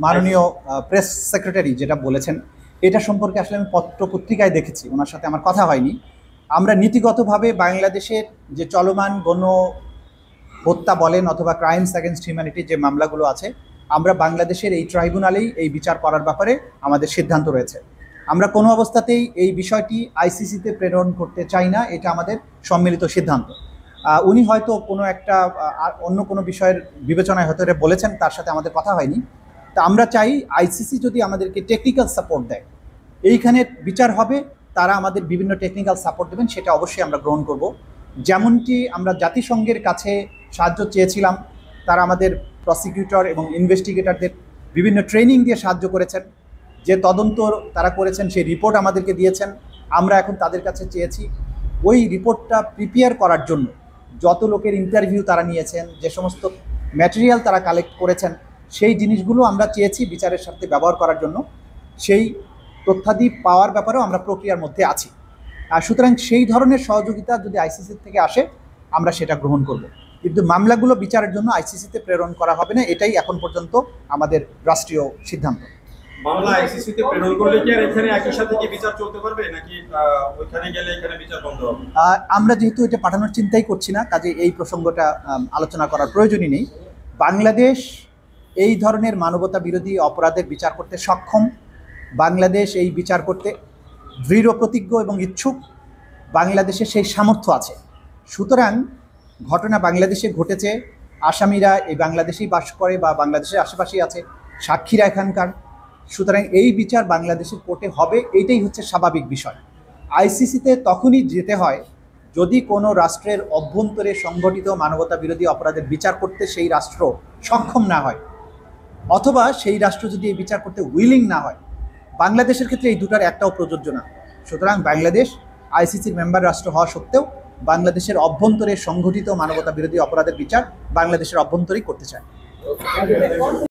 মাননীয় press secretary যেটা বলেছেন এটা সম্পর্কে আসলে আমি পত্র পত্রিকায় দেখেছি, ওনার সাথে আমার কথা হয়নি। আমরা নীতিগতভাবে বাংলাদেশের যে চলমান গণ হত্যা বলেন অথবা ক্রাইমস অ্যাগেনস্ট হিউম্যানিটি যে মামলাগুলো আছে, আমরা বাংলাদেশের এই ট্রাইব্যুনালেই এই বিচার করার ব্যাপারে আমাদের সিদ্ধান্ত রয়েছে। আমরা কোনো অবস্থাতেই এই বিষয়টি আইসিসিতে প্রেরণ করতে চাই না, এটা আমাদের সম্মিলিত সিদ্ধান্ত। উনি হয়তো কোনো একটা অন্য কোনো বিষয়ের বিবেচনায় হয়তো বলেছেন, তার সাথে আমাদের কথা হয়নি। তা আমরা চাই আইসিসি যদি আমাদেরকে টেকনিক্যাল সাপোর্ট দেয়, এইখানে বিচার হবে, তারা আমাদের বিভিন্ন টেকনিক্যাল সাপোর্ট দেবেন, সেটা অবশ্যই আমরা গ্রহণ করব। যেমনটি আমরা জাতিসংঘের কাছে সাহায্য চেয়েছিলাম, তারা আমাদের প্রসিকিউটর এবং ইনভেস্টিগেটরদের বিভিন্ন ট্রেনিং দিয়ে সাহায্য করেছেন, যে তদন্ত তারা করেছেন সেই রিপোর্ট আমাদেরকে দিয়েছেন। আমরা এখন তাদের কাছে চেয়েছি ওই রিপোর্টটা প্রিপেয়ার করার জন্য যত লোকের ইন্টারভিউ তারা নিয়েছেন, যে সমস্ত ম্যাটেরিয়াল তারা কালেক্ট করেছেন, সেই জিনিসগুলো আমরা চেয়েছি বিচারের সাথে ব্যবহার করার জন্য। সেই তথ্যাদি পাওয়ার ব্যাপারেও আমরা প্রক্রিয়ার মধ্যে আছি। সুতরাং সেই ধরনের সহযোগিতা যদি আইসিসির থেকে আসে, আমরা সেটা গ্রহণ করব। কিন্তু মামলাগুলো বিচারের জন্য আইসিসিতে প্রেরণ করা হবে না, এটাই এখন পর্যন্ত আমাদের রাষ্ট্রীয় সিদ্ধান্ত। মামলা আইসিসিতে প্রেরণ করলে কি আর এখানে একই সাথে কি বিচার চলতে পারবে, নাকি ওইখানে গেলে এখানে বিচার বন্ধ হবে? আমরা যেহেতু এটা পাঠানোর চিন্তাই করছি না, কাজে এই প্রসঙ্গটা আলোচনা করার প্রয়োজনই নেই। বাংলাদেশ এই ধরনের মানবতা বিরোধী অপরাধের বিচার করতে সক্ষম, বাংলাদেশ এই বিচার করতে দৃঢ় প্রতিজ্ঞ এবং ইচ্ছুক, বাংলাদেশের সেই সামর্থ্য আছে। সুতরাং ঘটনা বাংলাদেশে ঘটেছে, আসামিরা এই বাংলাদেশেই বাস করে বা বাংলাদেশের আশেপাশেই আছে, সাক্ষীরা এখানকার। সুতরাং এই বিচার বাংলাদেশের কোর্টে হবে, এইটাই হচ্ছে স্বাভাবিক বিষয়। আইসিসিতে তখনই যেতে হয় যদি কোনো রাষ্ট্রের অভ্যন্তরে সংগঠিত মানবতা বিরোধী অপরাধের বিচার করতে সেই রাষ্ট্র সক্ষম না হয়, অথবা সেই রাষ্ট্র যদি এই বিচার করতে উইলিং না হয়। বাংলাদেশের ক্ষেত্রে এই দুটার একটাও প্রযোজ্য না। সুতরাং বাংলাদেশ আইসিসির মেম্বার রাষ্ট্র হওয়া সত্ত্বেও বাংলাদেশের অভ্যন্তরে সংগঠিত মানবতা বিরোধী অপরাধের বিচার বাংলাদেশের অভ্যন্তরেই করতে চায়।